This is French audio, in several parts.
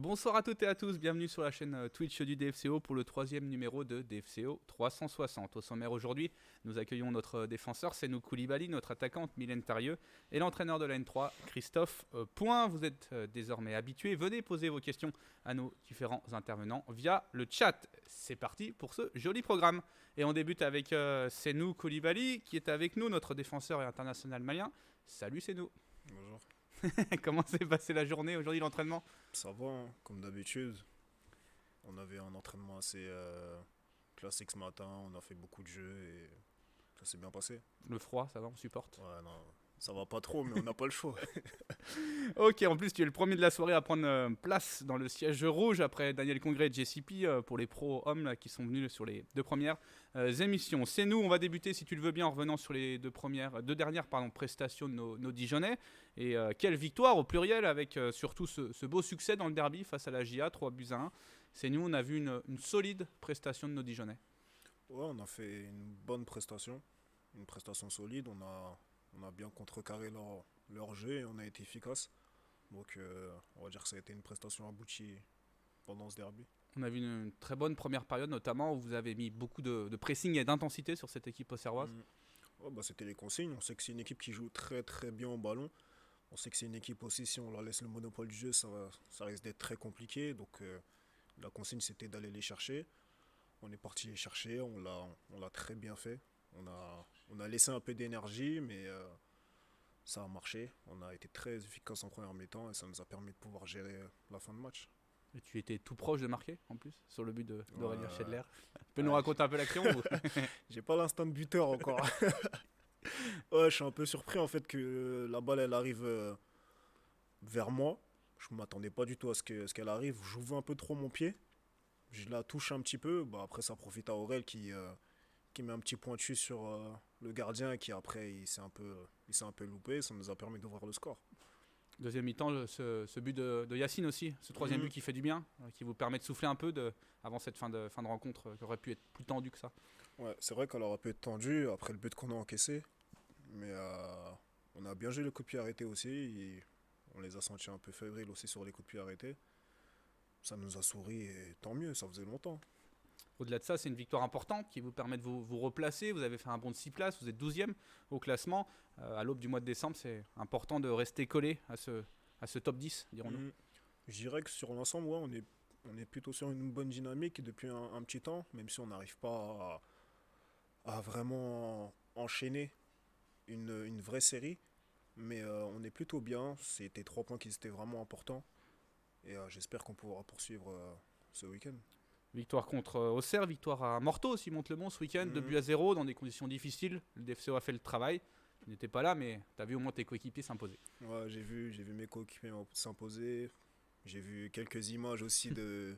Bonsoir à toutes et à tous, bienvenue sur la chaîne Twitch du DFCO pour le troisième numéro de DFCO 360. Au sommaire aujourd'hui, nous accueillons notre défenseur Senou Koulibaly, notre attaquante Mylène Tarieux et l'entraîneur de la N3 Christophe Point. Vous êtes désormais habitués, venez poser vos questions à nos différents intervenants via le chat. C'est parti pour ce joli programme. Et on débute avec Senou Koulibaly qui est avec nous, notre défenseur et international malien. Salut Senou. Bonjour. Comment s'est passée la journée aujourd'hui, l'entraînement? Ça va, hein, comme d'habitude. On avait un entraînement assez classique ce matin, on a fait beaucoup de jeux et ça s'est bien passé. Le froid, ça va, on supporte. Ouais, non, ça va pas trop, mais on n'a pas le choix. Ok, en plus tu es le premier de la soirée à prendre place dans le siège rouge après Daniel Congré et JCP pour les pros hommes là, qui sont venus sur les deux premières émissions. C'est nous, on va débuter si tu le veux bien en revenant sur les deux dernières prestations de nos Dijonnais. Et quelle victoire au pluriel avec surtout ce beau succès dans le derby face à la GIA, 3-1. C'est nous, on a vu une solide prestation de nos Dijonnais. Ouais, on a fait une bonne prestation, une prestation solide. On a bien contrecarré leur jeu et on a été efficace. Donc, on va dire que ça a été une prestation aboutie pendant ce derby. On a vu une très bonne première période, notamment où vous avez mis beaucoup de pressing et d'intensité sur cette équipe auxerroise. Ouais, bah, c'était les consignes. On sait que c'est une équipe qui joue très très bien au ballon. On sait que c'est une équipe aussi, si on leur laisse le monopole du jeu, ça risque d'être très compliqué. Donc la consigne c'était d'aller les chercher. On est parti les chercher, on l'a très bien fait. On a laissé un peu d'énergie, mais ça a marché. On a été très efficace en première mi-temps et ça nous a permis de pouvoir gérer la fin de match. Et tu étais tout proche de marquer en plus sur le but d'Aurélien Ouais, Schedler. Tu peux nous ouais, raconter un peu l'action ou... j'ai pas l'instant de buteur encore. Ouais, je suis un peu surpris en fait que la balle elle arrive vers moi. Je m'attendais pas du tout à ce qu'elle arrive. J'ouvre un peu trop mon pied. Je la touche un petit peu. Bah, après, ça profite à Aurel qui met un petit pointu sur le gardien et qui après il s'est un peu loupé. Ça nous a permis d'ouvrir le score. Deuxième mi-temps, ce but de Yacine aussi, ce troisième but Mhm. qui fait du bien, qui vous permet de souffler un peu avant cette fin de rencontre qui aurait pu être plus tendue que ça. Ouais, c'est vrai qu'elle aurait pu être tendue après le but qu'on a encaissé. Mais on a bien joué le coup de pied arrêté aussi. Et on les a sentis un peu fébriles aussi sur les coups de pied arrêtés. Ça nous a souri et tant mieux, ça faisait longtemps. Au-delà de ça, c'est une victoire importante qui vous permet de vous replacer. Vous avez fait un bond de 6 places, vous êtes 12e au classement. À l'aube du mois de décembre, c'est important de rester collé à ce top 10, dirons-nous. Mhm. Je dirais que sur l'ensemble, ouais, on est plutôt sur une bonne dynamique depuis un petit temps, même si on n'arrive pas à vraiment enchaîner une vraie série. Mais on est plutôt bien. C'était 3 points qui étaient vraiment importants. Et j'espère qu'on pourra poursuivre ce week-end. Victoire contre Auxerre, victoire à Morteau aussi, Monte-le-Mont ce week-end, 2 Mhm. buts à 0 dans des conditions difficiles. Le DFCO a fait le travail. Tu n'étais pas là, mais tu as vu au moins tes coéquipiers s'imposer. Ouais, j'ai vu mes coéquipiers s'imposer. J'ai vu quelques images aussi de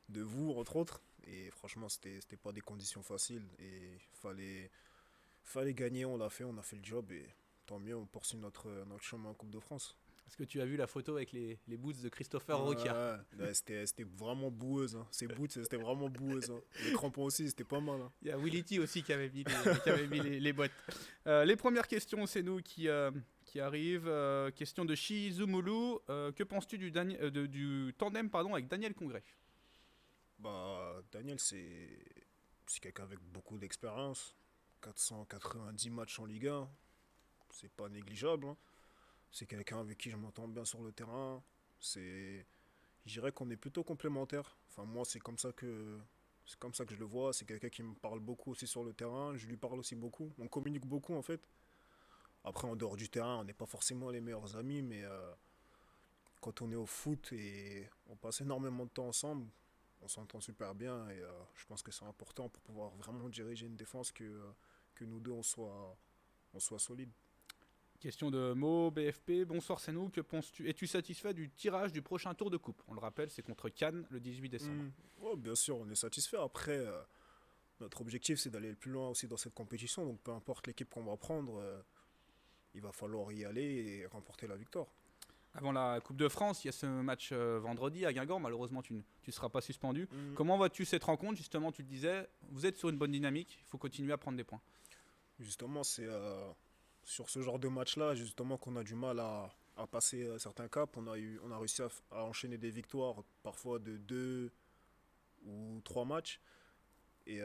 vous, entre autres. Et franchement, c'était pas des conditions faciles. Et fallait gagner, on a fait le job. Et tant mieux, on poursuit notre chemin en Coupe de France. Est-ce que tu as vu la photo avec les boots de Christopher Roquia? Ouais, ouais, c'était vraiment boueuse. Hein. Ces boots, c'était vraiment boueuse. Hein. Les crampons aussi, c'était pas mal. Hein. Il y a Willy T aussi qui avait mis les bottes. Les premières questions, c'est nous qui arrivent. Question de Shizumulu. Que penses-tu du tandem avec Daniel Congré? Bah, Daniel, c'est quelqu'un avec beaucoup d'expérience. 490 matchs en Ligue 1, c'est pas négligeable. Hein. C'est quelqu'un avec qui je m'entends bien sur le terrain. Je dirais qu'on est plutôt complémentaires. Enfin, moi, c'est comme ça que je le vois. C'est quelqu'un qui me parle beaucoup aussi sur le terrain. Je lui parle aussi beaucoup. On communique beaucoup en fait. Après, en dehors du terrain, on n'est pas forcément les meilleurs amis, mais quand on est au foot et on passe énormément de temps ensemble, on s'entend super bien et je pense que c'est important pour pouvoir vraiment diriger une défense que nous deux on soit solides. Question de Mo BFP. Bonsoir, c'est nous. Que penses-tu? Es-tu satisfait du tirage du prochain tour de coupe? On le rappelle, c'est contre Cannes le 18 décembre. Ouais, bien sûr, on est satisfait. Après, notre objectif c'est d'aller le plus loin aussi dans cette compétition. Donc peu importe l'équipe qu'on va prendre, il va falloir y aller et remporter la victoire. Avant la Coupe de France, il y a ce match vendredi à Guingamp. Malheureusement, tu ne seras pas suspendu. Mhm. Comment vois-tu cette rencontre? Justement, tu le disais, vous êtes sur une bonne dynamique. Il faut continuer à prendre des points. Justement, c'est sur ce genre de match-là, justement, qu'on a du mal à à passer certains caps. On a réussi à enchaîner des victoires, parfois de 2 ou 3 matchs. Et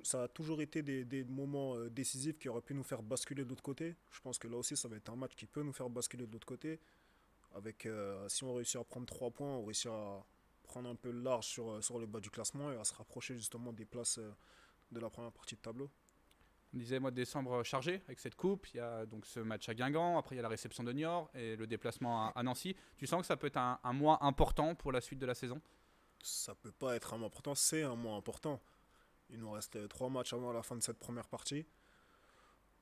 ça a toujours été des moments décisifs qui auraient pu nous faire basculer de l'autre côté. Je pense que là aussi, ça va être un match qui peut nous faire basculer de l'autre côté. Si on réussit à prendre 3 points, on réussit à prendre un peu large sur le bas du classement et à se rapprocher justement des places de la première partie de tableau. On disait mois de décembre chargé avec cette coupe. Il y a donc ce match à Guingamp. Après, il y a la réception de Niort et le déplacement à Nancy. Tu sens que ça peut être un mois important pour la suite de la saison? Ça peut pas être un mois important, c'est un mois important. Il nous reste 3 matchs avant la fin de cette première partie.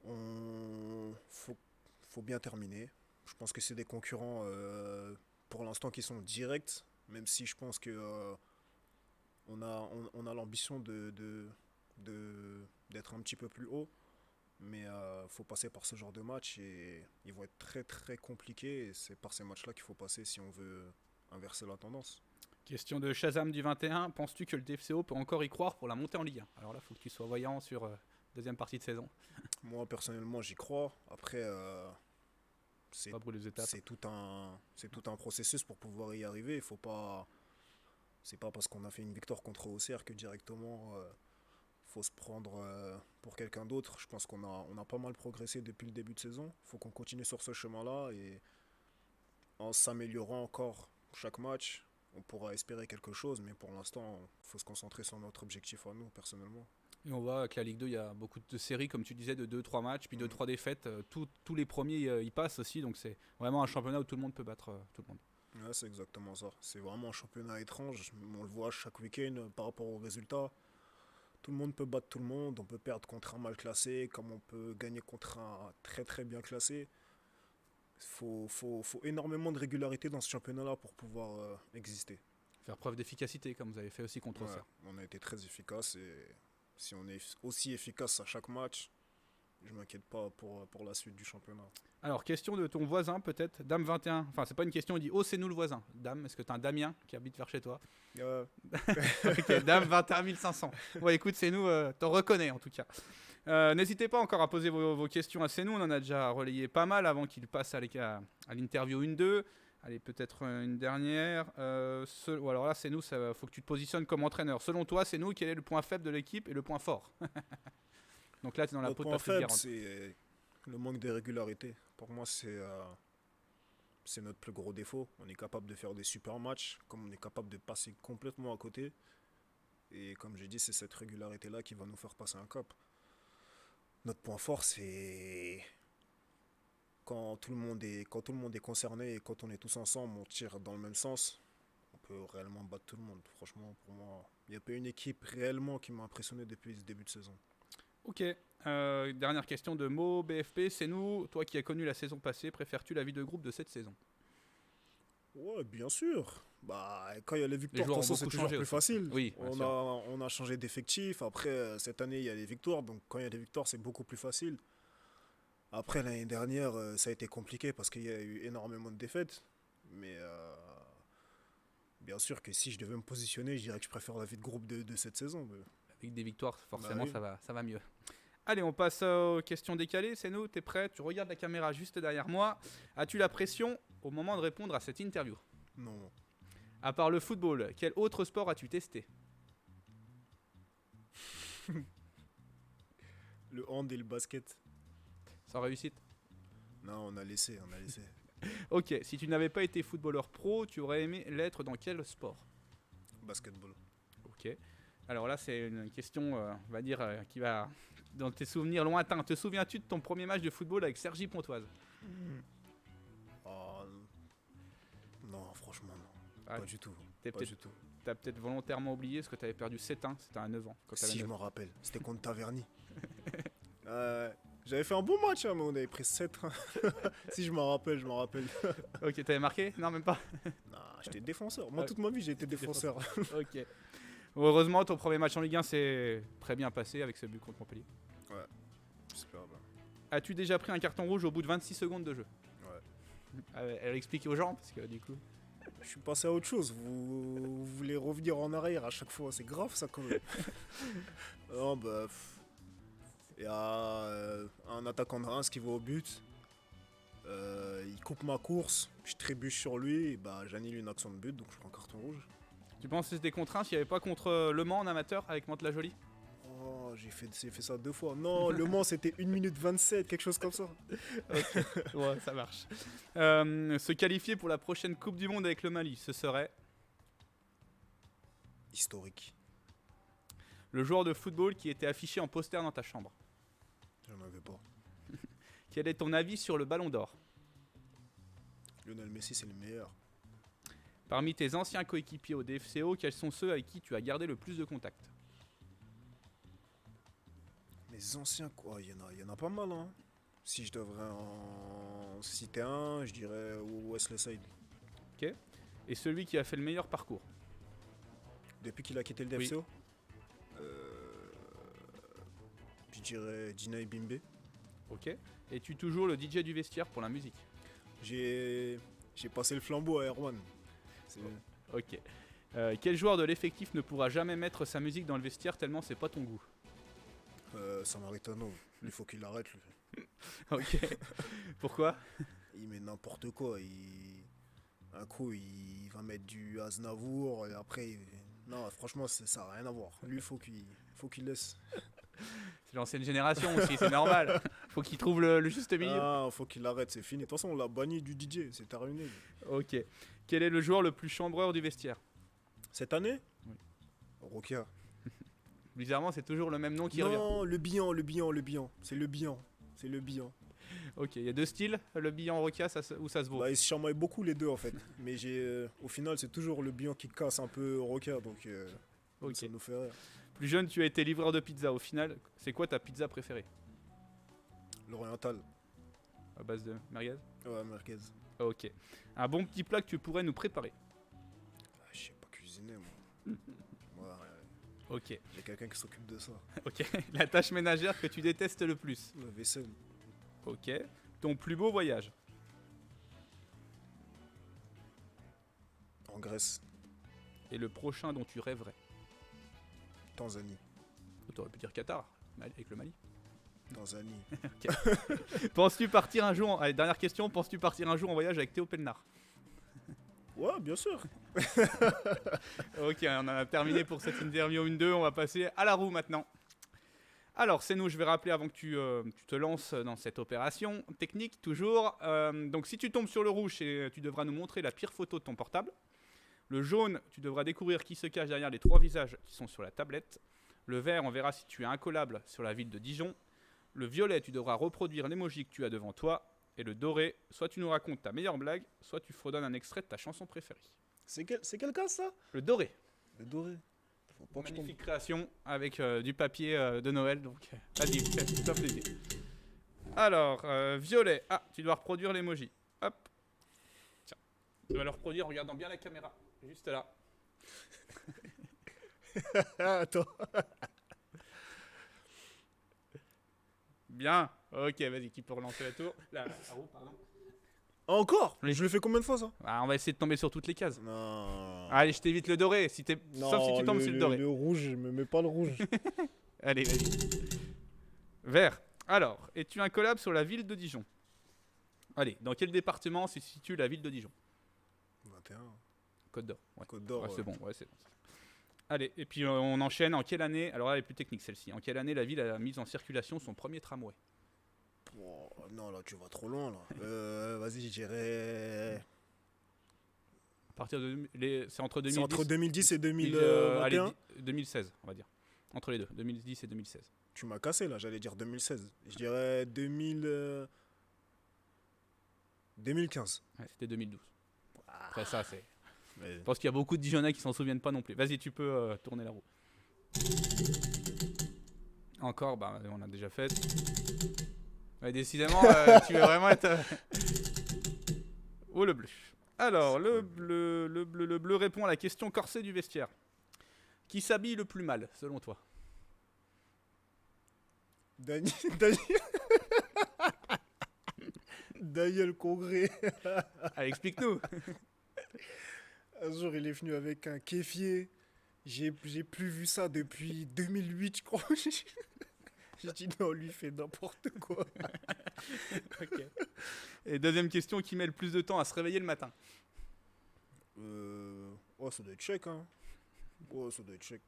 Faut bien terminer. Je pense que c'est des concurrents pour l'instant qui sont directs, même si je pense que on a l'ambition d'être un petit peu plus haut. Mais faut passer par ce genre de match et ils vont être très très compliqués. Et c'est par ces matchs-là qu'il faut passer si on veut inverser la tendance. Question de Shazam du 21. Penses-tu que le DFCO peut encore y croire pour la montée en Ligue 1? Alors là, il faut que tu sois voyant sur deuxième partie de saison. Moi personnellement j'y crois. Après Pas brûler les étapes. c'est tout un processus pour pouvoir y arriver. Il faut pas C'est pas parce qu'on a fait une victoire contre Auxerre que directement faut se prendre pour quelqu'un d'autre. Je pense qu'on a pas mal progressé depuis le début de saison. Il faut qu'on continue sur ce chemin-là et en s'améliorant encore chaque match, on pourra espérer quelque chose, mais pour l'instant, il faut se concentrer sur notre objectif à nous, personnellement. Et on voit que la Ligue 2, il y a beaucoup de séries, comme tu disais, de 2-3 matchs, puis 2-3 défaites. Tous les premiers y passent aussi, donc c'est vraiment un championnat où tout le monde peut battre tout le monde. Ouais, c'est exactement ça. C'est vraiment un championnat étrange. On le voit chaque week-end par rapport aux résultats. Tout le monde peut battre tout le monde. On peut perdre contre un mal classé, comme on peut gagner contre un très très bien classé. Faut énormément de régularité dans ce championnat-là pour pouvoir exister. Faire preuve d'efficacité, comme vous avez fait aussi contre Auxerre. On a été très efficace et si on est aussi efficace à chaque match, je m'inquiète pas pour la suite du championnat. Alors, question de ton voisin, peut-être, Dame 21. Enfin, c'est pas une question, il dit: oh, c'est nous le voisin. Dame, est-ce que t'as un Damien qui habite vers chez toi? Ok, Dame 21 500. Ouais, écoute, c'est nous, t'en reconnais en tout cas. N'hésitez pas encore à poser vos questions à C'est nous. On en a déjà relayé pas mal avant qu'il passe à l'interview 1-2. Allez, peut-être une dernière. Alors là, C'est nous, il faut que tu te positionnes comme entraîneur. Selon toi, C'est nous, quel est le point faible de l'équipe et le point fort? Donc là, tu es dans la peau de Notre Patrick point faible, Guérande. c'est le manque de régularité. Pour moi, c'est notre plus gros défaut. On est capable de faire des super matchs, comme on est capable de passer complètement à côté. Et comme j'ai dit, c'est cette régularité-là qui va nous faire passer un cap. Notre point fort, c'est quand tout le monde est concerné et quand on est tous ensemble, on tire dans le même sens. On peut réellement battre tout le monde. Franchement, pour moi, il n'y a pas une équipe réellement qui m'a impressionné depuis ce début de saison. Ok. Dernière question de Mo BFP. C'est nous, toi qui as connu la saison passée, préfères-tu la vie de groupe de cette saison? Ouais, bien sûr. Quand il y a les victoires, de joueurs toute ont façon, c'est beaucoup toujours changé plus aussi. facile. Oui, bien sûr. On a changé d'effectif. Après, cette année, il y a les victoires. Donc, quand il y a des victoires, c'est beaucoup plus facile. Après, l'année dernière, ça a été compliqué parce qu'il y a eu énormément de défaites. Mais bien sûr que si je devais me positionner, je dirais que je préfère la vie de groupe de cette saison. Avec des victoires, forcément, oui. ça va mieux. Allez, on passe aux questions décalées. C'est nous, t'es prêt? Tu regardes la caméra juste derrière moi. As-tu la pression au moment de répondre à cette interview? Non. À part le football, quel autre sport as-tu testé? Le hand et le basket. Sans réussite? Non, on a laissé. Ok, si tu n'avais pas été footballeur pro, tu aurais aimé l'être dans quel sport? Basketball. Ok. Alors là, c'est une question, on va dire, qui va dans tes souvenirs lointains. Te souviens-tu de ton premier match de football avec Cergy Pontoise? Oh, non, franchement, non. Ah, Pas du tout. T'as peut-être volontairement oublié parce que tu avais perdu 7-1, c'était à 9 ans. Si je m'en rappelle, c'était contre Taverny. J'avais fait un bon match, mais on avait pris 7-1. Si je m'en rappelle. Ok, t'avais marqué? Non, même pas. Non, j'étais défenseur. Moi, toute ma vie, j'ai été défenseur. Ok. Heureusement, ton premier match en Ligue 1 s'est très bien passé avec ce but contre Montpellier. Ouais, super bien. As-tu déjà pris un carton rouge au bout de 26 secondes de jeu? Ouais. Elle explique aux gens parce que du coup. Je suis passé à autre chose. Vous voulez revenir en arrière à chaque fois. C'est grave, ça, quand même. Non, il y a un attaquant de Reims qui va au but. Il coupe ma course, je trébuche sur lui, et bah j'annule une action de but, donc je prends carton rouge. Tu penses que c'était contre un s'il n'y avait pas contre Le Mans en amateur avec Mantes-la-Jolie? Oh, j'ai fait ça 2 fois. Non, Le Mans c'était 1 minute 27, quelque chose comme ça. Ouais, ça marche. Se qualifier pour la prochaine Coupe du Monde avec le Mali, ce serait Historique. le joueur de football qui était affiché en poster dans ta chambre. J'en avais pas. Quel est ton avis sur le Ballon d'Or? Lionel Messi c'est le meilleur. Parmi tes anciens coéquipiers au DFCO, quels sont ceux avec qui tu as gardé le plus de contact? Mes anciens quoi, il y en a pas mal hein. Si je devrais en citer un, je dirais Wesley Side. Et celui qui a fait le meilleur parcours? Depuis qu'il a quitté le DFCO, je dirais Dina Bimbe. Ok. Es-tu toujours le DJ du vestiaire pour la musique? J'ai passé le flambeau à Erwan. C'est- Ok. Quel joueur de l'effectif ne pourra jamais mettre sa musique dans le vestiaire tellement c'est pas ton goût? Samaritano, il faut qu'il arrête. Lui. Ok. Pourquoi? Il met n'importe quoi. Un coup, il va mettre du Aznavour et après, non, franchement, ça n'a rien à voir. Lui, faut qu'il laisse. C'est l'ancienne génération aussi, c'est normal. Faut qu'il trouve le juste milieu. Ah, faut qu'il arrête, c'est fini. De toute façon, on l'a banni du DJ, c'est terminé. Ok. Quel est le joueur le plus chambreur du vestiaire? Cette année Oui. Rokia. Bizarrement, c'est toujours le même nom qui revient. Non, le bilan. C'est le bilan. Ok, il y a deux styles, le billet en roca où ça se vaut. Bah, ils se chamaillent beaucoup les deux en fait. Mais au final, c'est toujours le bilan qui casse un peu Rokia, donc Ok. ça nous fait rire. Plus jeune, tu as été livreur de pizza. Au final, c'est quoi ta pizza préférée? L'oriental. À base de merguez? Ouais, merguez. Ok. Un bon petit plat que tu pourrais nous préparer? Ah, je sais pas cuisiner, moi. Ok. J'ai quelqu'un qui s'occupe de ça. Ok. La tâche ménagère que tu détestes le plus? La vaisselle. Ok. Ton plus beau voyage? En Grèce. Et le prochain dont tu rêverais? Tanzanie. T'aurais pu dire Qatar, avec le Mali. Tanzanie. Penses-tu partir un jour Allez, dernière question. Penses-tu partir un jour en voyage avec Théo Pelnard? Ouais, bien sûr. Ok, on en a terminé pour cette interview 1-2. On va passer à la roue maintenant. Alors, c'est nous, je vais rappeler avant que tu te lances dans cette opération technique, toujours. Donc, si tu tombes sur le rouge, tu devras nous montrer la pire photo de ton portable. Le jaune, tu devras découvrir qui se cache derrière les 3 visages qui sont sur la tablette. Le vert, on verra si tu es incollable sur la ville de Dijon. Le violet, tu devras reproduire l'emoji que tu as devant toi. Et le doré, soit tu nous racontes ta meilleure blague, soit tu fredonnes un extrait de ta chanson préférée. C'est quel cas ça? Le doré. Le doré. Faut pas que je tombe. Magnifique création avec du papier de Noël. Donc, vas-y, fais-toi plaisir. Alors, violet. Ah, tu dois reproduire l'emoji. Hop. Tiens. Tu dois le reproduire en regardant bien la caméra. Juste là. Attends. Bien. Ok, vas-y, qui peut relancer la tour? La roue, pardon. Encore? Oui. Je le fais combien de fois ça? Ah, on va essayer de tomber sur toutes les cases. Non. Allez, je t'évite le doré. Sauf si tu tombes sur le doré. Le rouge, me mets pas le rouge. Allez, vas-y. Vert. Alors, es-tu un collab sur la ville de Dijon? Allez, dans quel département se situe la ville de Dijon? 21. Côte d'Or. Ouais. Côte d'Or. Ouais, c'est bon, ouais, c'est bon. Allez, et puis on enchaîne. En quelle année, alors là, elle est plus technique celle-ci. En quelle année la ville a mis en circulation son premier tramway? Oh, non, là, tu vas trop loin, là. Vas-y, je dirais. À partir de. C'est entre C'est 2010 entre 2010 et allez, 2021. 2016, on va dire. Entre les deux, 2010 et 2016. Tu m'as cassé, là, j'allais dire 2016. Je dirais 2015. Ouais, c'était 2012. Après ça, c'est. Mais- Je pense qu'il y a beaucoup de Dijonnais qui s'en souviennent pas non plus. Vas-y, tu peux tourner la roue. Encore, bah on a déjà fait. Ouais, décidément, tu veux vraiment être. Oh, le bleu. Alors, le bleu répond à la question corsée du vestiaire. Qui s'habille le plus mal, selon toi? Daniel... Daniel Congrès. Allez, explique-nous. Un jour, il est venu avec un kéfier. J'ai plus vu ça depuis 2008, je crois. Je dis non, lui fait n'importe quoi. Ok. Et deuxième question, qui met le plus de temps à se réveiller le matin? Oh, ça doit être check, hein. Oh, ça doit être check.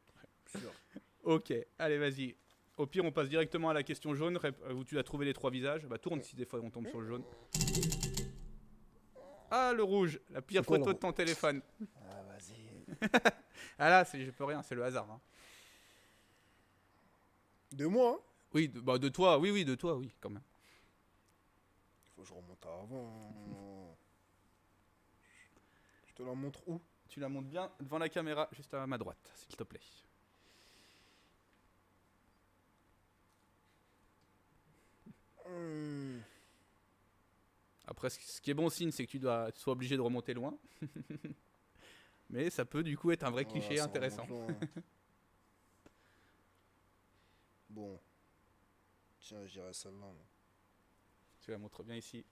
Sûr. Ok, allez, vas-y. Au pire, on passe directement à la question jaune, où tu as trouvé les trois visages. Bah, tourne si des fois on tombe sur le jaune. Ah, le rouge, la pire C'est quoi, photo le de ton téléphone. Ah, vas-y. Ah là, je peux rien, c'est le hasard. Hein. De moi, hein. Oui, de toi, oui, de toi, oui, quand même. Il faut que je remonte à avant. Je te la montre où? Tu la montes bien devant la caméra, juste à ma droite, s'il te plaît. Hmm. Après, ce qui est bon signe, c'est que tu sois obligé de remonter loin. Mais ça peut du coup être un vrai Voilà, cliché ça intéressant. remonte loin. Bon. Tiens, je dirais celle-là. Moi. Tu la montres bien ici.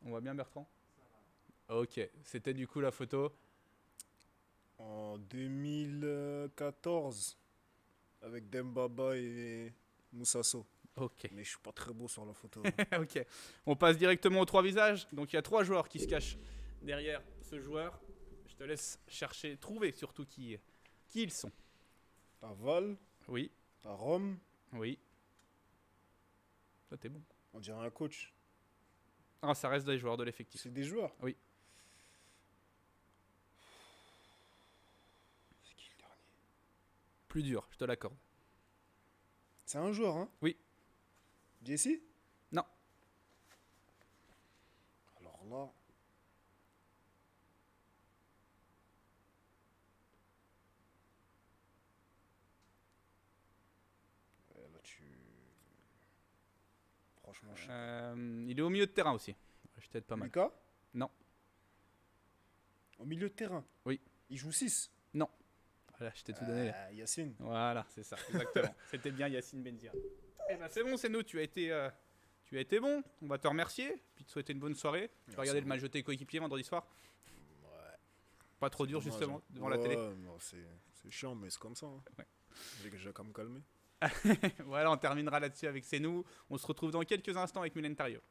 On voit bien Bertrand? Ok, c'était du coup la photo. En 2014. Avec Dembaba et Moussasso. Ok. Mais je suis pas très beau sur la photo. Ok. On passe directement aux trois visages. Donc il y a trois joueurs qui se cachent derrière ce joueur. Je te laisse chercher, trouver surtout qui ils sont. À Val, Oui, à Rome, oui. Ça t'es bon. on dirait un coach. Ah, ça reste des joueurs de l'effectif. C'est des joueurs. Oui. C'est qui le dernier? Plus dur, je te l'accorde. C'est un joueur, hein? Oui. Jesse? Non. Alors là. Ouais, là tu. Franchement, je sais pas. Il est au milieu de terrain aussi. Je t'aide pas mal. Lucas? Non. Au milieu de terrain? Oui. Il joue 6. Voilà, je t'ai tout donné. Yacine. Voilà, c'est ça, exactement. C'était bien Yacine Benzia. Eh ben c'est bon, c'est nous, tu as été bon. On va te remercier, puis te souhaiter une bonne soirée. Tu vas regarder le match de tes coéquipiers vendredi soir. Ouais. Pas trop dur Dommage, justement hein. devant la télé. Non, c'est chiant, mais c'est comme ça. Hein. Ouais. J'ai qu'à me calmer. Voilà, on terminera là-dessus avec C'est nous. On se retrouve dans quelques instants avec Mylène Tario.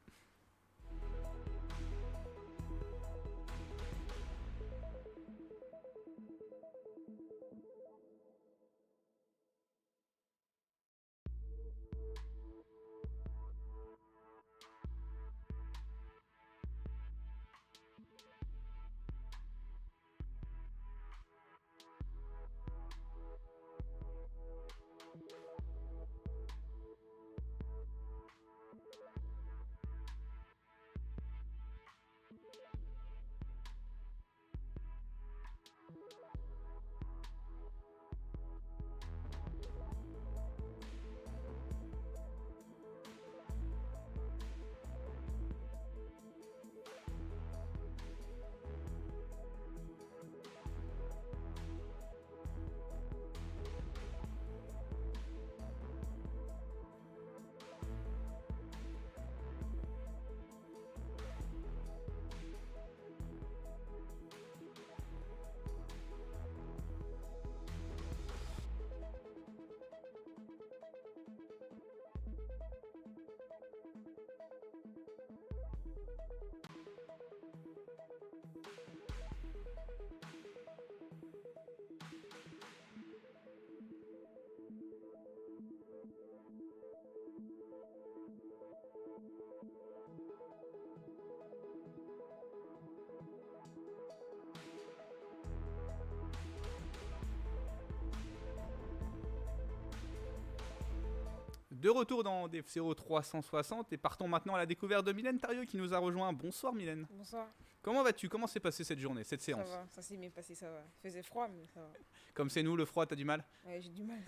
De retour dans DFCO 360 et partons maintenant à la découverte de Mylène Tario qui nous a rejoint. Bonsoir Mylène. Bonsoir, Comment vas-tu? Comment s'est passée cette journée, cette ça séance? va, ça s'est bien passé, ça va. Il faisait froid, mais ça va. Comme c'est nous, le froid, t'as du mal? Ouais, j'ai du mal.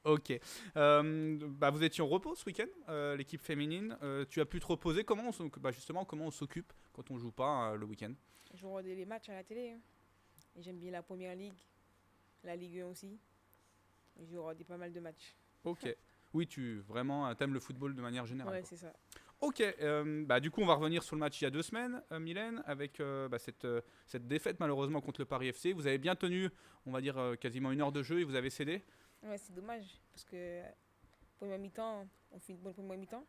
Ok. Vous étiez en repos ce week-end, l'équipe féminine. Tu as pu te reposer. Justement, comment on s'occupe quand on joue pas le week-end? Je regarde les matchs à la télé. Hein. Et j'aime bien la première ligue, la Ligue 1 aussi. Et je regarde pas mal de matchs. Ok. Oui, tu vraiment t'aimes le football de manière générale. Ouais, Quoi. c'est ça. Ok. Du coup, on va revenir sur le match il y a 2 semaines, Mylène, avec cette défaite malheureusement contre le Paris FC. Vous avez bien tenu, on va dire, quasiment 1 heure de jeu et vous avez cédé. Ouais, c'est dommage. Parce que Première mi-temps, on fait une bonne première mi-temps.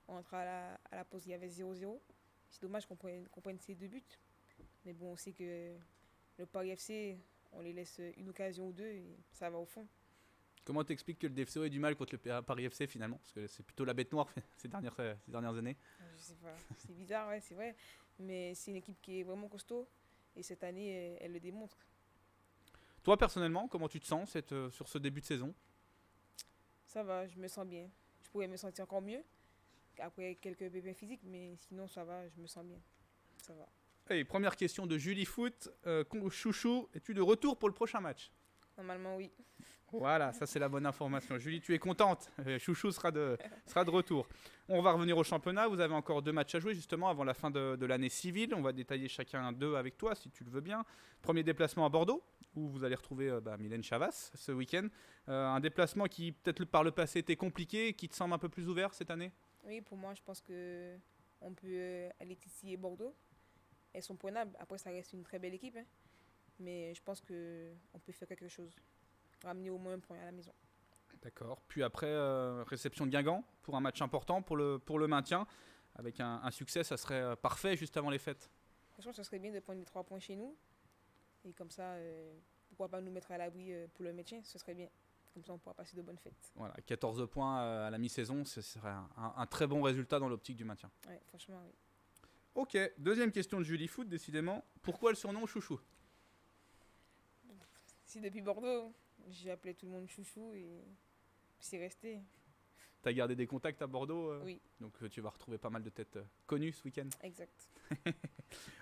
On rentre à la pause, il y avait 0-0. C'est dommage qu'on prenne ces 2 buts. Mais bon, on sait que le Paris FC, on les laisse une occasion ou deux et ça va au fond. Comment t'expliques que le DFCO ait du mal contre le Paris FC finalement? Parce que c'est plutôt la bête noire ces dernières années. Je sais pas, c'est bizarre, ouais, c'est vrai. Mais c'est une équipe qui est vraiment costaud. Et cette année, elle le démontre. Toi personnellement, comment tu te sens sur ce début de saison? Ça va, je me sens bien. Je pourrais me sentir encore mieux après quelques pépins physiques, mais sinon ça va, je me sens bien. Ça va. Allez, première question de Julie Foot. Chouchou, es-tu de retour pour le prochain match? Normalement, oui. Voilà, ça c'est la bonne information. Julie, tu es contente. Chouchou sera de retour. On va revenir au championnat. Vous avez encore 2 matchs à jouer justement avant la fin de l'année civile. On va détailler chacun 2 avec toi si tu le veux bien. Premier déplacement à Bordeaux où vous allez retrouver Mylène Chavas ce week-end. Un déplacement qui peut-être par le passé était compliqué, qui te semble un peu plus ouvert cette année? Oui, pour moi, je pense que on peut aller titiller Bordeaux. Elles sont prenables. Après, ça reste une très belle équipe, hein. Mais je pense qu'on peut faire quelque chose. Ramener au moins un point à la maison. D'accord. Puis après, réception de Guingamp pour un match important pour le maintien. Avec un succès, ça serait parfait juste avant les fêtes. Franchement, ce serait bien de prendre les 3 points chez nous. Et comme ça, pourquoi pas nous mettre à l'abri pour le maintien, ce serait bien. Comme ça, on pourra passer de bonnes fêtes. Voilà, 14 points à la mi-saison, ce serait un très bon résultat dans l'optique du maintien. Ouais, franchement, oui. Ok, deuxième question de Julie Foot, décidément. Pourquoi le surnom Chouchou? Si depuis Bordeaux, j'ai appelé tout le monde chouchou et c'est resté. T'as gardé des contacts à Bordeaux Oui, donc tu vas retrouver pas mal de têtes connues ce week-end. exact.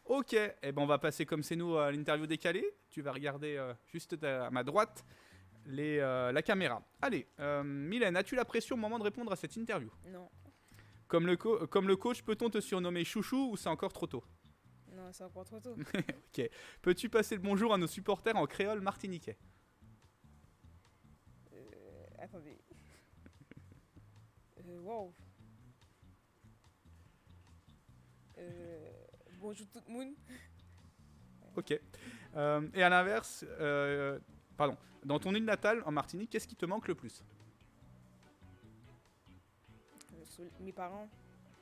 Ok, et ben on va passer comme c'est nous à l'interview décalée. Tu vas regarder juste à ma droite la caméra. Allez, Mylène, as-tu la pression au moment de répondre à cette interview? Non, Comme le coach, peut-on te surnommer Chouchou ou c'est encore trop tôt? non, c'est encore trop tôt. Ok. Peux-tu passer le bonjour à nos supporters en créole martiniquais? Attendez. Wow. Bonjour tout le monde. Ok. Et à l'inverse, pardon, dans ton île natale en Martinique, qu'est-ce qui te manque le plus? Mes parents,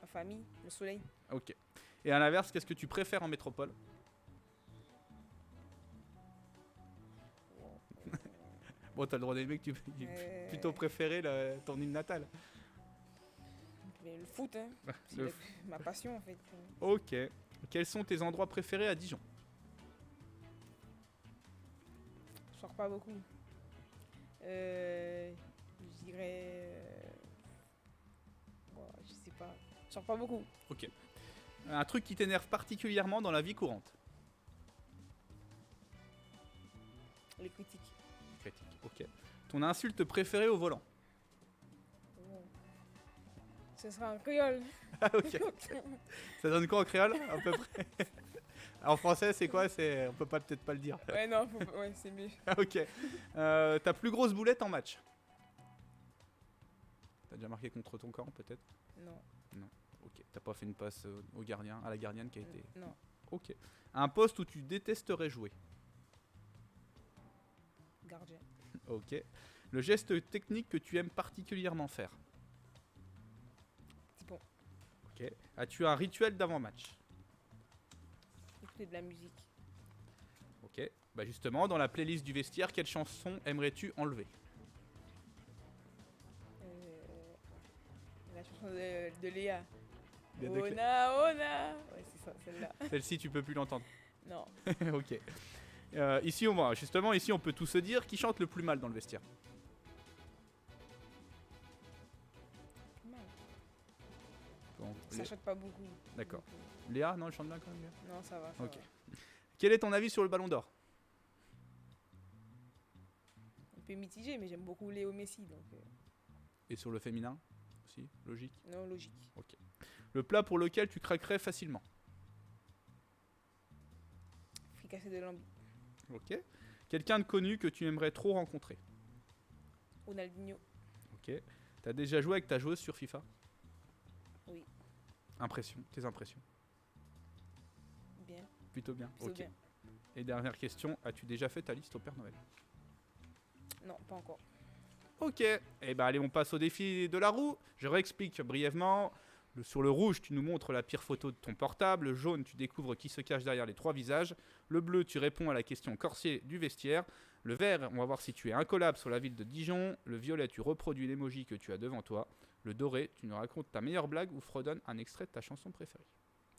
ma famille, le soleil. Ok. Et à l'inverse, qu'est-ce que tu préfères en métropole? Bon, t'as le droit d'aimer que tu plutôt préféré ton île natale. Mais le foot, hein. C'est Le ma passion en fait. Ok. Quels sont tes endroits préférés à Dijon? Je sors pas beaucoup. Je dirais. Bon, je sais pas. Je sors pas beaucoup. Ok. Un truc qui t'énerve particulièrement dans la vie courante? Les critiques. Critique. Ok. Ton insulte préférée au volant? Bon. Ce sera un créole. Ah ok. Ça donne quoi en créole à peu près? En français, c'est quoi? On peut peut-être pas le dire. Ouais, non, ouais, c'est mieux. Ah, ok. Ta plus grosse boulette en match? T'as déjà marqué contre ton camp peut-être? Non, Ok. T'as pas fait une passe au gardien, à la gardienne qui a été. non. Ok. Un poste où tu détesterais jouer? Gardien. Ok. Le geste technique que tu aimes particulièrement faire? Petit pont. Ok. As-tu un rituel d'avant-match? Écouter de la musique. Ok. Bah justement, dans la playlist du vestiaire, quelle chanson aimerais-tu enlever? La chanson de Léa. De- de- Ona, Ona. Ouais, c'est ça, celle-là. Celle-ci, tu peux plus l'entendre. Non. Ok. Ici, on peut tout se dire. Qui chante le plus mal dans le vestiaire? Mal. Bon, Ça chante pas beaucoup. D'accord. Donc, Léa, non, elle chante bien quand même. Léa. non, ça va. Ça Ok. va. Quel est ton avis sur le Ballon d'Or? Un peu mitigé, mais j'aime beaucoup Léo Messi. Donc, Et sur le féminin aussi, logique. non, logique. Le plat pour lequel tu craquerais facilement? Fricassé de lambi. Ok. Quelqu'un de connu que tu aimerais trop rencontrer? Ronaldinho. Ok. T'as déjà joué avec ta joueuse sur FIFA? Oui. Tes impressions? Bien. Plutôt bien. Plutôt Ok. bien. Et dernière question, as-tu déjà fait ta liste au Père Noël? Non, pas encore. Ok. Et ben allez, on passe au défi de la roue. Je réexplique brièvement. Sur le rouge, tu nous montres la pire photo de ton portable. Le jaune, tu découvres qui se cache derrière les 3 visages. Le bleu, tu réponds à la question corsier du vestiaire. Le vert, on va voir si tu es incollable sur la ville de Dijon. Le violet, tu reproduis l'emoji que tu as devant toi. Le doré, tu nous racontes ta meilleure blague ou fredonnes un extrait de ta chanson préférée.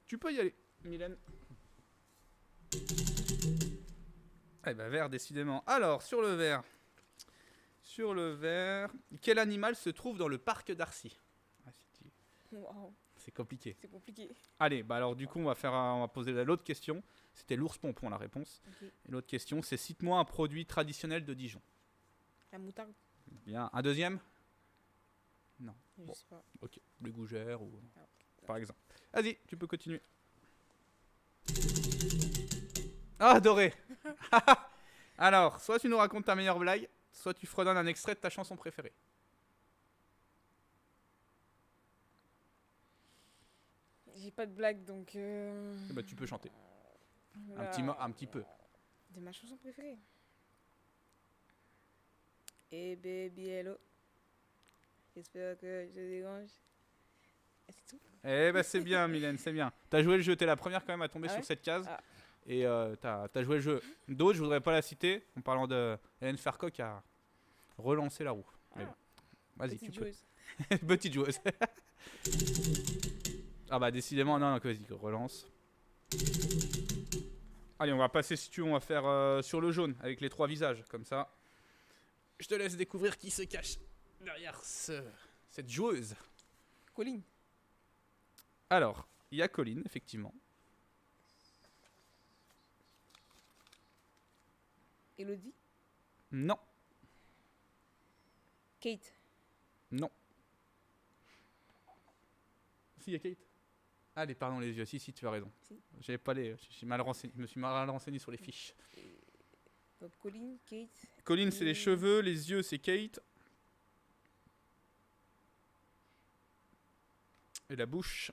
Tu peux y aller, Mylène. Eh ben vert, décidément. Alors, sur le vert. Quel animal se trouve dans le parc d'Arcy? Wow, C'est compliqué. c'est compliqué. Allez, bah alors du coup, on va poser l'autre question. C'était l'ours pompon, la réponse. Ok. Et l'autre question, c'est cite-moi un produit traditionnel de Dijon. La moutarde, Bien. Un deuxième? je Bon. sais pas. Ok. Le gougère ou... Ah, ok. Par exemple. Vas-y, tu peux continuer. Ah, doré. Alors, soit tu nous racontes ta meilleure blague, soit tu fredonnes un extrait de ta chanson préférée. J'ai pas de blague donc. Eh ben, tu peux chanter. Voilà. Un petit peu. De ma chanson préférée. Eh baby hello. J'espère que je te dérange. Ah, c'est tout. Eh ben c'est bien, Mylène, c'est bien. T'as joué le jeu, t'es la première quand même à tomber Ah sur ouais cette case. Ah. Et t'as joué le jeu. D'autres, je voudrais pas la citer, en parlant de Hélène Farcoq qui a relancé la roue. Mais Ah. bon. Vas-y, Petite tu peux. joueuse. Petite joueuse. Ah bah décidément, non, vas-y, relance. Allez, on va passer, si tu veux, on va faire sur le jaune, avec les 3 visages, comme ça. Je te laisse découvrir qui se cache derrière cette joueuse. Colline. Alors, il y a Colline, effectivement. Elodie. Non, Kate. non. Si, il y a Kate. Allez, pardon les yeux, si, tu as raison. Si. J'avais pas les... Je me suis mal renseigné sur les fiches. Donc Colline, Kate. Colline, c'est les cheveux, les yeux, c'est Kate. Et la bouche,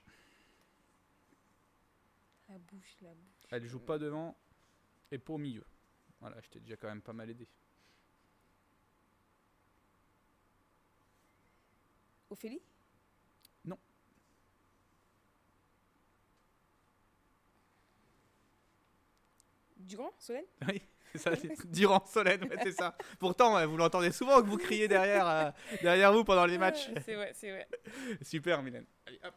La bouche, la bouche. elle joue pas devant et pas au milieu. Voilà, je t'ai déjà quand même pas mal aidé. Ophélie. Non. Durand, Solène. Oui, c'est ça, c'est Durand Solène, ouais, c'est ça. Pourtant, ouais, vous l'entendez souvent que vous criez derrière vous pendant les matchs. C'est vrai, c'est vrai. Super, Mylène. Allez, hop.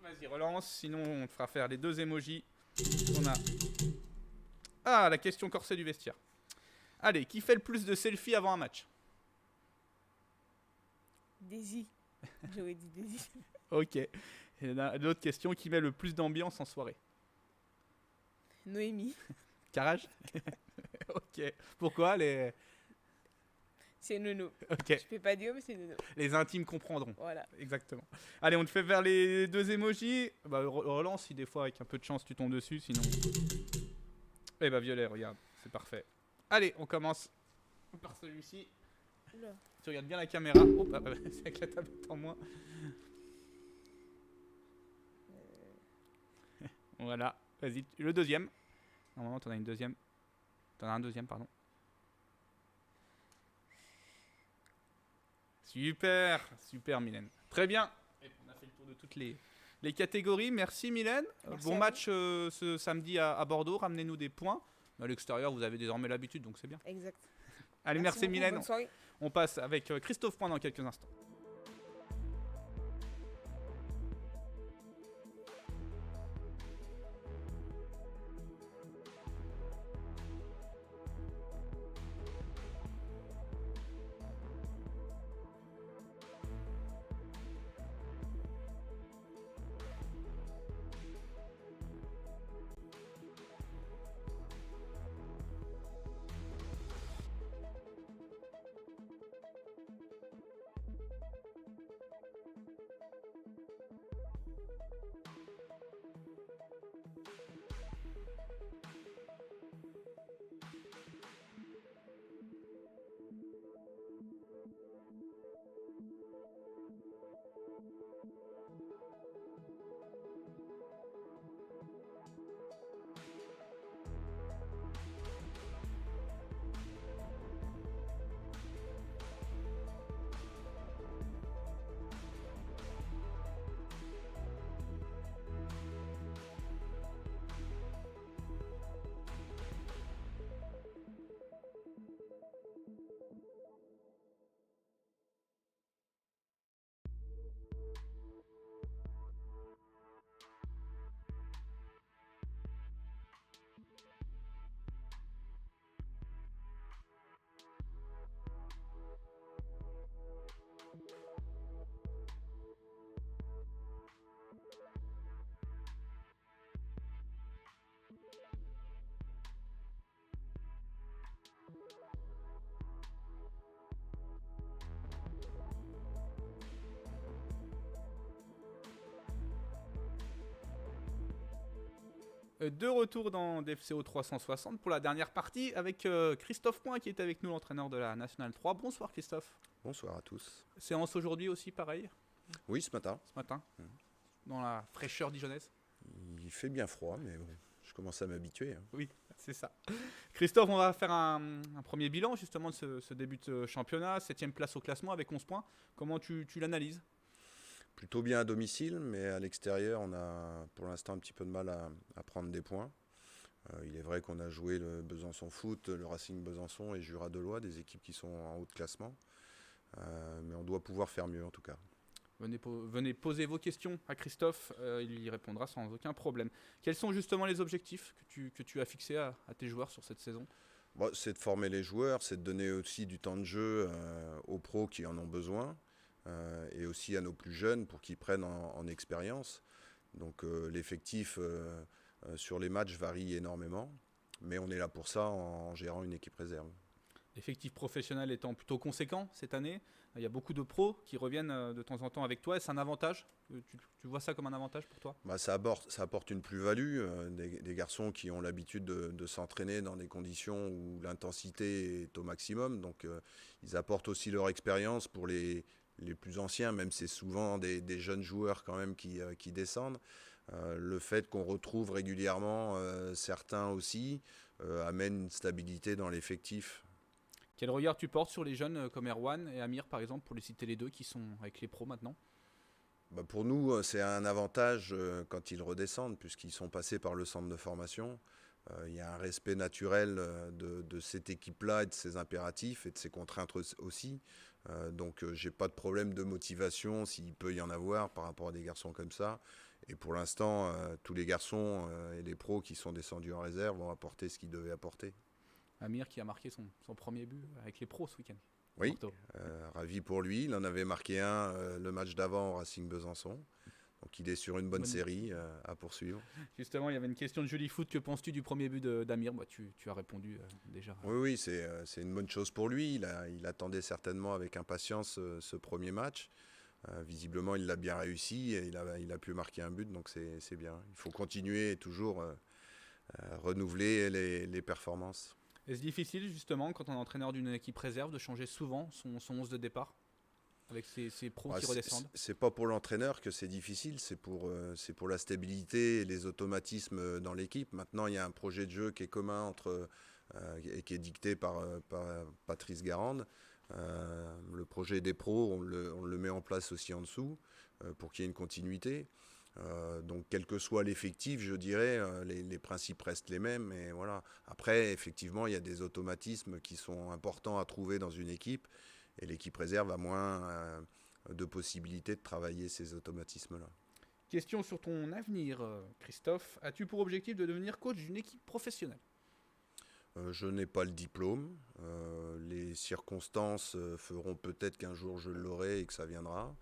Vas-y, relance, sinon on te fera faire les 2 emojis. On a... Ah, la question corsée du vestiaire. Allez, qui fait le plus de selfies avant un match? Daisy. J'aurais dit Daisy. Ok. Et l'autre question, qui met le plus d'ambiance en soirée? Noémie. Carrage. Ok. Pourquoi C'est Nono. Ok. Je peux pas dire, mais c'est Nono. Les intimes comprendront. Voilà. Exactement. Allez, on te fait vers les 2 emojis. Bah, relance si des fois, avec un peu de chance, tu tombes dessus. Sinon. Eh bah, violet, regarde. C'est parfait. Allez, on commence par celui-ci. Oula. Tu regardes bien la caméra. Oh, bah, c'est avec la tablette en moins. Voilà. Vas-y, le deuxième. Normalement, t'en as une deuxième. T'en as un deuxième, pardon. Super, super Mylène. Très bien. Et on a fait le tour de toutes les catégories. Merci Mylène. Merci Bon à match ce samedi à Bordeaux. Ramenez-nous des points. À l'extérieur, vous avez désormais l'habitude, donc c'est bien. Exact. Allez, merci beaucoup, Mylène. Bonne soirée. On passe avec Christophe Point dans quelques instants. De retour dans DFCO 360 pour la dernière partie avec Christophe Point qui est avec nous, l'entraîneur de la Nationale 3. Bonsoir Christophe. Bonsoir à tous. Séance aujourd'hui aussi pareil, Oui, ce matin. ce matin, dans la fraîcheur dijonnaise. Il fait bien froid, mais bon, je commence à m'habituer. Oui, c'est ça. Christophe, on va faire un premier bilan justement de ce début de championnat, 7ème place au classement avec 11 points. Comment tu l'analyses? Plutôt bien à domicile, mais à l'extérieur, on a pour l'instant un petit peu de mal à prendre des points. Il est vrai qu'on a joué le Besançon Foot, le Racing Besançon et Jura Deloitte, des équipes qui sont en haut de classement. Mais on doit pouvoir faire mieux en tout cas. Venez poser vos questions à Christophe, il y répondra sans aucun problème. Quels sont justement les objectifs que tu as fixés à tes joueurs sur cette saison? Bon, c'est de former les joueurs, c'est de donner aussi du temps de jeu aux pros qui en ont besoin. Et aussi à nos plus jeunes pour qu'ils prennent en expérience. Donc l'effectif sur les matchs varie énormément, mais on est là pour ça en gérant une équipe réserve. L'effectif professionnel étant plutôt conséquent cette année, il y a beaucoup de pros qui reviennent de temps en temps avec toi. Est-ce un avantage? Tu vois ça comme un avantage pour toi? Bah, ça apporte une plus-value. Des garçons qui ont l'habitude de s'entraîner dans des conditions où l'intensité est au maximum. Donc ils apportent aussi leur expérience pour les plus anciens, même c'est souvent des jeunes joueurs quand même qui descendent. Le fait qu'on retrouve régulièrement certains aussi amène une stabilité dans l'effectif. Quel regard tu portes sur les jeunes comme Erwan et Amir par exemple, pour les citer les deux qui sont avec les pros maintenant? Bah pour nous, c'est un avantage quand ils redescendent, puisqu'ils sont passés par le centre de formation. Il y a un respect naturel de cette équipe-là et de ses impératifs et de ses contraintes aussi. Donc j'ai pas de problème de motivation s'il peut y en avoir par rapport à des garçons comme ça. Et pour l'instant, tous les garçons et les pros qui sont descendus en réserve vont apporter ce qu'ils devaient apporter. Amir qui a marqué son premier but avec les pros ce week-end. Oui, ravi pour lui. Il en avait marqué un le match d'avant au Racing Besançon. Donc il est sur une bonne série à poursuivre. Justement, il y avait une question de Julie Foot. Que penses-tu du premier but d'Amir? Bah, tu as répondu déjà. Oui, c'est une bonne chose pour lui. Il attendait certainement avec impatience ce premier match. Visiblement, il l'a bien réussi et il a pu marquer un but, donc c'est bien. Il faut continuer et toujours renouveler les performances. Est-ce difficile justement quand on est entraîneur d'une équipe réserve de changer souvent son 11 de départ avec ces pros qui redescendent? C'est pas pour l'entraîneur que c'est difficile, c'est pour la stabilité et les automatismes dans l'équipe. Maintenant, il y a un projet de jeu qui est commun et qui est dicté par Patrice Garande. Le projet des pros, on le met en place aussi en dessous pour qu'il y ait une continuité. Donc quel que soit l'effectif, je dirais, les principes restent les mêmes. Et voilà. Après, effectivement, il y a des automatismes qui sont importants à trouver dans une équipe. Et l'équipe réserve a moins de possibilités de travailler ces automatismes-là. Question sur ton avenir, Christophe. As-tu pour objectif de devenir coach d'une équipe professionnelle? Je n'ai pas le diplôme. Les circonstances feront peut-être qu'un jour je l'aurai et que ça viendra.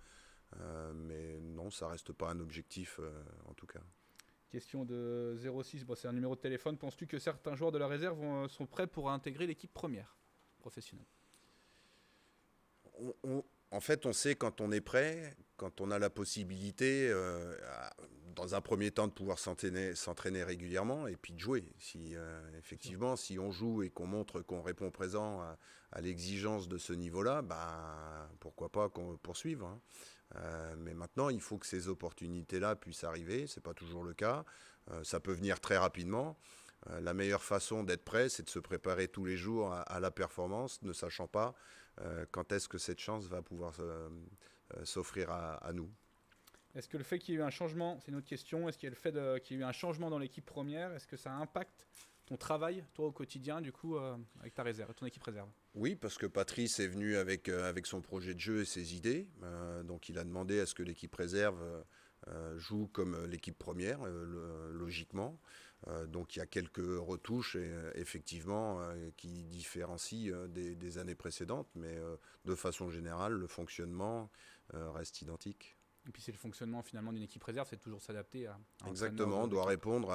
Mais non, ça reste pas un objectif en tout cas. Question de 06, bon, c'est un numéro de téléphone. Penses-tu que certains joueurs de la réserve sont prêts pour intégrer l'équipe première professionnelle? En fait, on sait quand on est prêt, quand on a la possibilité, dans un premier temps, de pouvoir s'entraîner régulièrement et puis de jouer. Effectivement, si on joue et qu'on montre qu'on répond présent à l'exigence de ce niveau-là, pourquoi pas qu'on poursuive, hein. Mais maintenant, il faut que ces opportunités-là puissent arriver. Ce n'est pas toujours le cas. Ça peut venir très rapidement. La meilleure façon d'être prêt, c'est de se préparer tous les jours à la performance, ne sachant pas quand est-ce que cette chance va pouvoir s'offrir à nous. Est-ce que le fait qu'il y ait eu un changement, c'est une autre question, est-ce qu'il y a le fait qu'il y ait eu un changement dans l'équipe première, est-ce que ça impacte ton travail, toi, au quotidien, du coup, avec ta réserve, ton équipe réserve? Oui, parce que Patrice est venu avec son projet de jeu et ses idées. Donc il a demandé à ce que l'équipe réserve joue comme l'équipe première, logiquement. Donc il y a quelques retouches, effectivement, qui différencient des années précédentes. Mais de façon générale, le fonctionnement reste identique. Et puis c'est le fonctionnement finalement d'une équipe réserve, c'est toujours s'adapter à Exactement, on doit répondre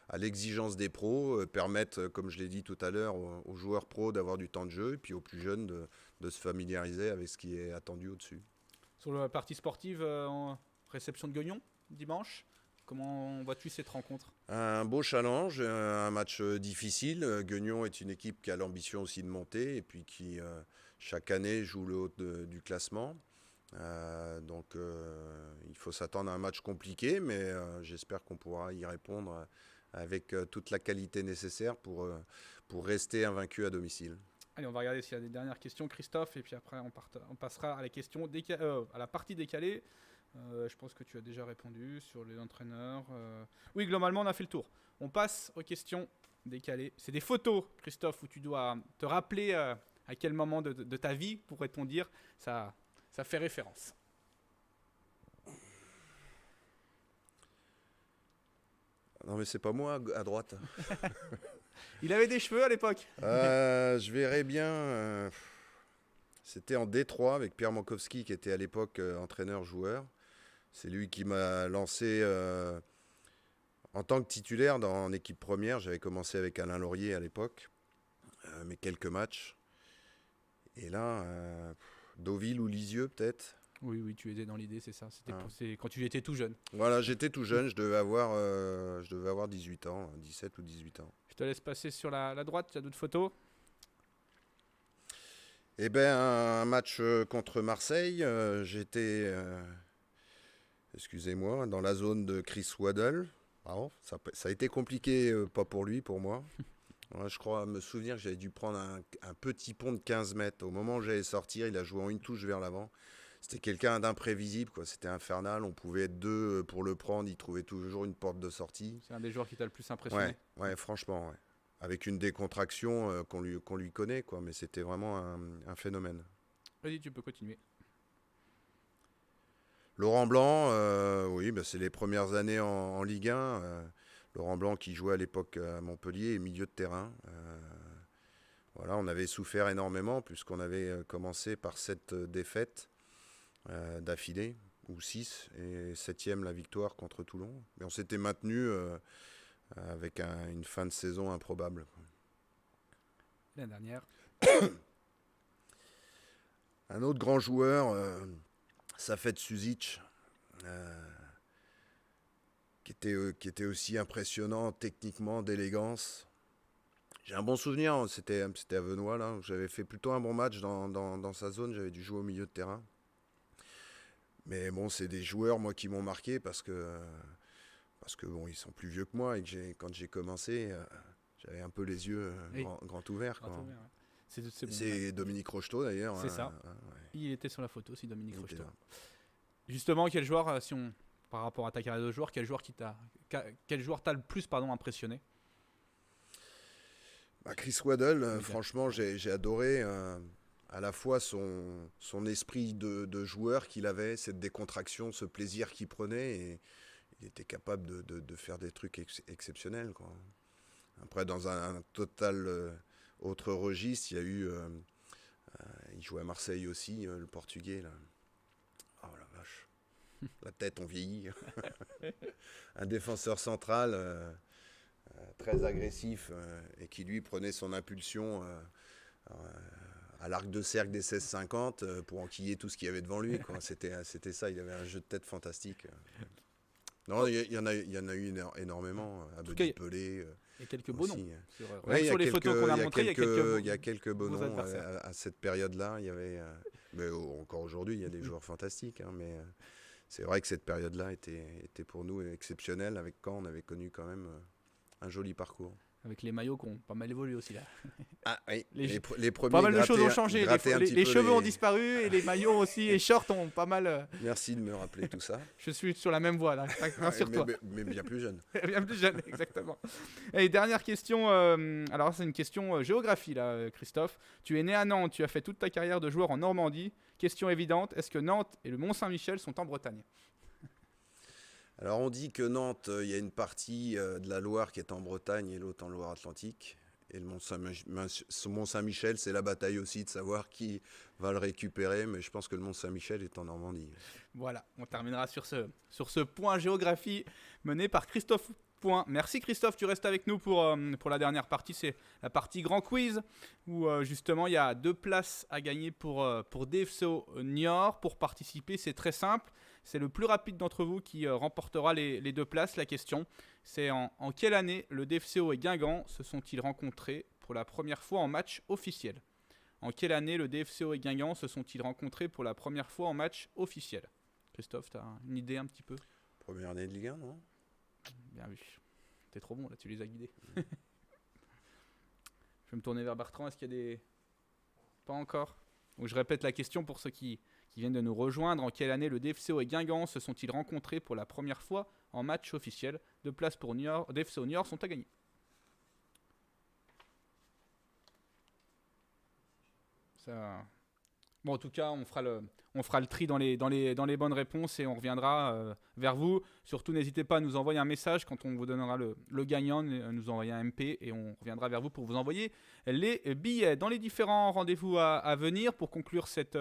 à l'exigence des pros, permettre, comme je l'ai dit tout à l'heure, aux joueurs pros d'avoir du temps de jeu, et puis aux plus jeunes de se familiariser avec ce qui est attendu au-dessus. Sur la partie sportive, en réception de Guignon, dimanche, Comment vois-tu cette rencontre? Un beau challenge, un match difficile. Guignon est une équipe qui a l'ambition aussi de monter et puis qui, chaque année, joue le haut du classement. Donc, il faut s'attendre à un match compliqué, mais j'espère qu'on pourra y répondre avec toute la qualité nécessaire pour rester invaincu à domicile. Allez, on va regarder s'il y a des dernières questions, Christophe, et puis après on passera à la question à la partie décalée. Je pense que tu as déjà répondu sur les entraîneurs. Oui, globalement, on a fait le tour. On passe aux questions décalées. C'est des photos, Christophe, où tu dois te rappeler à quel moment de ta vie, pourrait-on dire, ça fait référence. Non, mais c'est pas moi à droite. Il avait des cheveux à l'époque. Je verrais bien. C'était en D3 avec Pierre Mankowski, qui était à l'époque entraîneur-joueur. C'est lui qui m'a lancé en tant que titulaire en équipe première. J'avais commencé avec Alain Laurier à l'époque, mais quelques matchs. Et là, Deauville ou Lisieux peut-être. Oui, tu étais dans l'idée, c'est ça. C'est quand tu étais tout jeune. Voilà, j'étais tout jeune, je devais avoir 18 ans, 17 ou 18 ans. Je te laisse passer sur la droite, tu as d'autres photos? Eh bien, un match contre Marseille, j'étais, excusez-moi, dans la zone de Chris Waddle. Alors, ça a été compliqué, pas pour lui, pour moi. Ouais, je crois me souvenir que j'avais dû prendre un petit pont de 15 mètres. Au moment où j'allais sortir, il a joué en une touche vers l'avant. C'était quelqu'un d'imprévisible, quoi. C'était infernal. On pouvait être deux pour le prendre. Il trouvait toujours une porte de sortie. C'est un des joueurs qui t'a le plus impressionné. Ouais, franchement, ouais. Avec une décontraction qu'on lui connaît, quoi. Mais c'était vraiment un phénomène. Vas-y, tu peux continuer. Laurent Blanc, oui, c'est les premières années en Ligue 1. Laurent Blanc qui jouait à l'époque à Montpellier, milieu de terrain. Voilà, on avait souffert énormément puisqu'on avait commencé par 7 défaites d'affilée, ou 6, et 7e la victoire contre Toulon. Mais on s'était maintenu avec une fin de saison improbable. La dernière. Un autre grand joueur, Safet Suzic, qui était aussi impressionnant techniquement, d'élégance. J'ai un bon souvenir, c'était à Venoy, là, où j'avais fait plutôt un bon match dans sa zone, j'avais dû jouer au milieu de terrain. Mais bon, c'est des joueurs, moi, qui m'ont marqué parce que bon, ils sont plus vieux que moi et que quand j'ai commencé, j'avais un peu les yeux grand ouverts. Grand ouvert, ouais. C'est bon, Dominique Rocheteau, d'ailleurs. C'est ça. Ouais. Il était sur la photo aussi, Dominique Rocheteau. Là. Justement, quel joueur, par rapport à ta carrière de joueur, quel joueur t'a le plus impressionné? Chris Waddle, franchement, j'ai adoré à la fois son esprit de joueur qu'il avait, cette décontraction, ce plaisir qu'il prenait, et il était capable de faire des trucs exceptionnels, quoi. Après, dans un total autre registre, il y a eu... il jouait à Marseille aussi, le Portugais, là. Oh la vache. La tête, on vieillit. Un défenseur central très agressif et qui, lui, prenait son impulsion à l'arc de cercle des 16-50 pour enquiller tout ce qu'il y avait devant lui, quoi. C'était ça, il avait un jeu de tête fantastique. Non, il y en a eu énormément. Abedi Pelé. Il y a quelques beaux noms. Sur les photos qu'on a montrées, il y a quelques beaux noms à cette période-là. Il y avait, mais encore aujourd'hui, il y a des joueurs fantastiques. Hein, mais c'est vrai que cette période-là était pour nous exceptionnelle. Avec Caen, on avait connu quand même un joli parcours. Avec les maillots qui ont pas mal évolué aussi là. Ah oui, les premiers. Pas mal de choses ont changé. Les cheveux ont disparu et les maillots aussi, les shorts ont pas mal. Merci de me rappeler tout ça. Je suis sur la même voie là, rassure-toi. Mais bien plus jeune. Bien plus jeune, exactement. Et dernière question, alors c'est une question géographie là, Christophe. Tu es né à Nantes, tu as fait toute ta carrière de joueur en Normandie. Question évidente, est-ce que Nantes et le Mont-Saint-Michel sont en Bretagne ? Alors on dit que Nantes, il y a une partie de la Loire qui est en Bretagne et l'autre en Loire-Atlantique. Et le Mont-Saint-Michel, c'est la bataille aussi de savoir qui va le récupérer. Mais je pense que le Mont-Saint-Michel est en Normandie. Voilà, on terminera sur ce point géographie mené par Christophe points. Merci Christophe, tu restes avec nous pour la dernière partie. C'est la partie grand quiz où justement il y a 2 places à gagner pour DFCO Niort. Pour participer, c'est très simple. C'est le plus rapide d'entre vous qui remportera les 2 places. La question, c'est en quelle année le DFCO et Guingamp se sont-ils rencontrés pour la première fois en match officiel? En quelle année le DFCO et Guingamp se sont-ils rencontrés pour la première fois en match officiel? Christophe, tu as une idée un petit peu? Première année de Ligue 1, non? Bien vu. T'es trop bon, là, tu les as guidés. Je vais me tourner vers Bertrand. Est-ce qu'il y a des... Pas encore. Donc, je répète la question pour ceux qui viennent de nous rejoindre. En quelle année le DFCO et Guingamp se sont-ils rencontrés pour la première fois en match officiel? 2 places pour DFCO Niort sont à gagner. Ça... Bon, en tout cas, on fera le tri dans les bonnes réponses et on reviendra vers vous. Surtout, n'hésitez pas à nous envoyer un message quand on vous donnera le gagnant, nous envoyer un MP et on reviendra vers vous pour vous envoyer les billets. Dans les différents rendez-vous à venir, pour conclure cette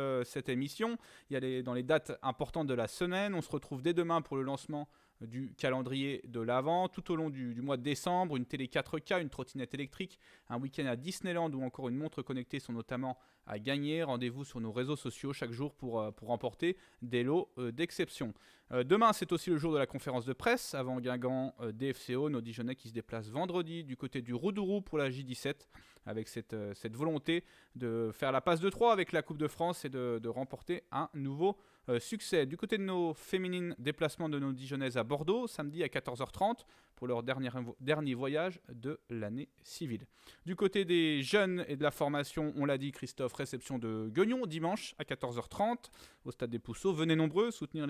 émission, il y a dans les dates importantes de la semaine. On se retrouve dès demain pour le lancement du calendrier de l'Avent. Tout au long du mois de décembre, une télé 4K, une trottinette électrique, un week-end à Disneyland ou encore une montre connectée sont notamment à gagner. Rendez-vous sur nos réseaux sociaux chaque jour pour remporter des lots d'exception. Demain, c'est aussi le jour de la conférence de presse avant Guingamp DFCO, nos Dijonnais qui se déplacent vendredi du côté du Roudourou pour la J17 avec cette volonté de faire la passe de 3 avec la Coupe de France et de remporter un nouveau succès. Du côté de nos féminines, déplacement de nos Dijonnaises à Bordeaux, samedi à 14h30 pour leur dernier voyage de l'année civile. Du côté des jeunes et de la formation, on l'a dit Christophe, réception de Guignon dimanche à 14h30 au Stade des Pousseaux. Venez nombreux soutenir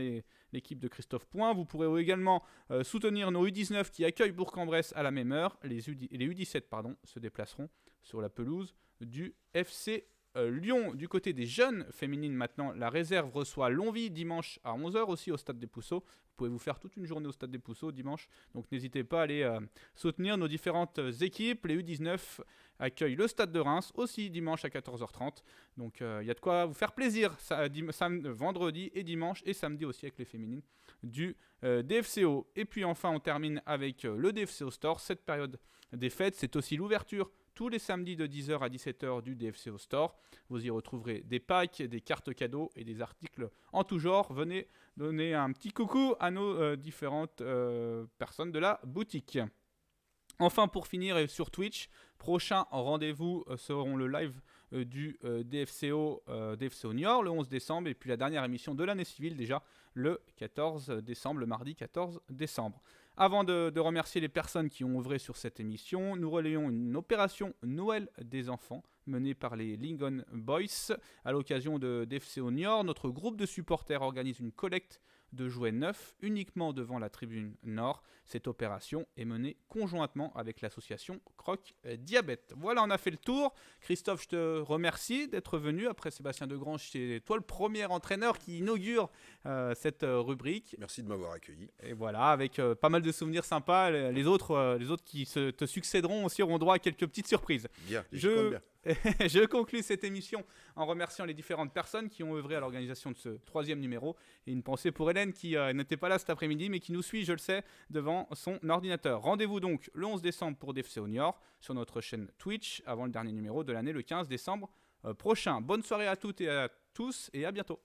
l'équipe de Christophe Point. Vous pourrez également soutenir nos U19 qui accueillent Bourg-en-Bresse à la même heure. Les U17 se déplaceront sur la pelouse du FC Lyon. Du côté des jeunes féminines maintenant, la réserve reçoit Longwy dimanche à 11h aussi au Stade des Pousseaux. Vous pouvez vous faire toute une journée au Stade des Pousseaux dimanche, donc n'hésitez pas à aller soutenir nos différentes équipes. Les U19 accueillent le Stade de Reims aussi dimanche à 14h30, donc il y a de quoi vous faire plaisir vendredi et dimanche et samedi aussi avec les féminines du DFCO. Et puis enfin on termine avec le DFCO Store. Cette période des fêtes, c'est aussi l'ouverture tous les samedis de 10h à 17h du DFCO Store. Vous y retrouverez des packs, des cartes cadeaux et des articles en tout genre. Venez donner un petit coucou à nos différentes personnes de la boutique. Enfin, pour finir, sur Twitch, prochain rendez-vous seront le live du DFCO Niort le 11 décembre et puis la dernière émission de l'année civile déjà le 14 décembre, le mardi 14 décembre. Avant de remercier les personnes qui ont œuvré sur cette émission, nous relayons une opération Noël des enfants menée par les Lingon Boys. À l'occasion de DFCO Niort, notre groupe de supporters organise une collecte de jouets neufs uniquement devant la tribune Nord. Cette opération est menée conjointement avec l'association Croc Diabète. Voilà, on a fait le tour. Christophe, je te remercie d'être venu. Après Sébastien Degrange, c'est toi le premier entraîneur qui inaugure cette rubrique. Merci de m'avoir accueilli. Et voilà, avec pas mal de souvenirs sympas. Les autres qui te succéderont aussi auront droit à quelques petites surprises. Bien, Je conclue cette émission en remerciant les différentes personnes qui ont œuvré à l'organisation de ce 3e numéro. Et une pensée pour Hélène qui n'était pas là cet après-midi, mais qui nous suit, je le sais, devant son ordinateur. Rendez-vous donc le 11 décembre pour DFCO Niort sur notre chaîne Twitch, avant le dernier numéro de l'année, le 15 décembre prochain. Bonne soirée à toutes et à tous, et à bientôt.